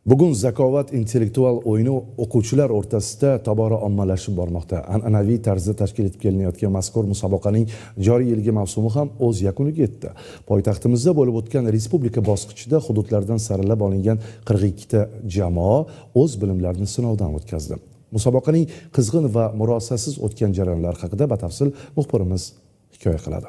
Bugun Zakovat intellektual o'yini o'quvchilar o'rtasida tobora ommalashib bormoqda. An'anaviy tarzda tashkil etib kelinayotgan mazkur musobaqaning joriy yilgi mavsumi ham o'z yakuniga yetdi. Poytaxtimizda bo'lib o'tgan respublika bosqichida hududlardan saralab olingan 42 ta jamoa o'z bilimlarini sinovdan o'tkazdi. Musobaqaning qizg'in va murosasiz o'tgan jarayonlar haqida batafsil muxbirimiz hikoya qiladi.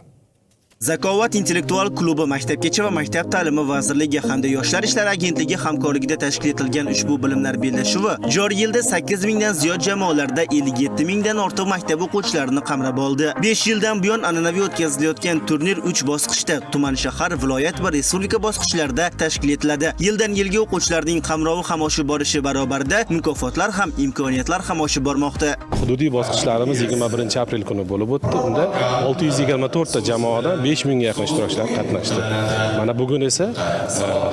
Zakovat intellektual klubi Maktabgacha va maktab ta'limi vazirligi hamda Yoshlar ishlari agentligi hamkorligida tashkil etilgan ushbu bilimlar bellashuvi joriy yilda 8 mingdan ziyod jamoalarda 57 mingdan ortiq maktab o'quvchilarini qamrab oldi. 5 yildan buyon an'anaviy o'tkazilayotgan turnir 3 bosqichda tuman, shahar, viloyat va respublika bosqichlarida tashkil etiladi. Yildan yilga o'quvchilarning qamrovi ham oshib borishi barobarida mukofotlar ham imkoniyatlar ham oshib bormoqda. Hududiy bosqichlarimiz 21-aprel kuni bo'lib o'tdi. Unda 624 ta jamoadan 5 mingga yaqin ishtirokchilar qatnashdi. Mana bugun esa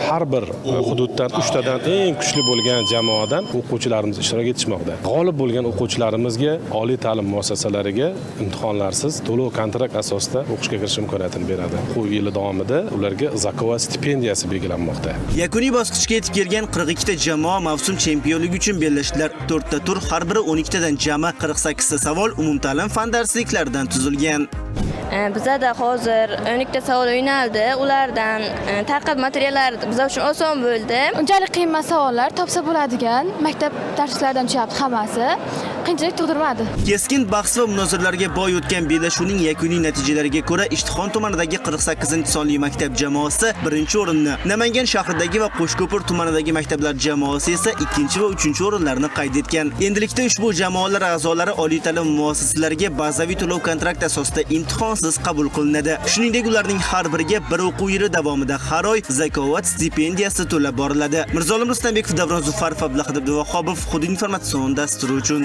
har bir hududdan 3 tadan eng kuchli bo'lgan jamoadan o'quvchilarimiz ishtirok etishmoqda. G'olib bo'lgan o'quvchilarimizga oliy ta'lim muassasalariga imtihonlarsiz to'lov kontrakt asosida o'qishga kirish imkoniyatini beradi. Bu yil davomida ularga Zakovat stipendiyasi belgilanmoqda. Yakuniy bosqichga yetib kelgan 42 ta jamoa mavsum chempionligi uchun bellashdilar. 4 ta tur, har biri 12 tadan jami 48 ta savol umumta'lim fan darsliklaridan tuzilgan. Bizda hozir 12 ta savol o'ynaldi. Ulardan ta'qib materiallar biz uchun oson bo'ldi. Unchalik qiyin savollar topsa bo'ladigan maktab darslaridan chiqyapti hammasi. Qiyinchilik tug'dirmadi. Keskin bahs va munozaralarga boy o'tgan bellashuvning yakuniy natijalariga ko'ra Ishtixon tumanidagi 48-sonli maktab jamoasi 1-o'rinni, Namangan shahridagi va Qo'shko'pir tumanidagi maktablar jamoasi esa 2 va 3-o'rinlarni qayd etgan. Endilikda ushbu jamoalar a'zolari oliy ta'lim muassasalariga bazaviy to'lov kontrakt asosida imtihonsiz qabul qilinadi. Shuningdek, ularning har biriga bir o'quv yili davomida har oy Zakovat stipendiyasi to'lab boriladi. Mirzolim Rustambekov, Davron Zufarov, Abdulla Vahobov, Hududiy informatsion dasturi uchun.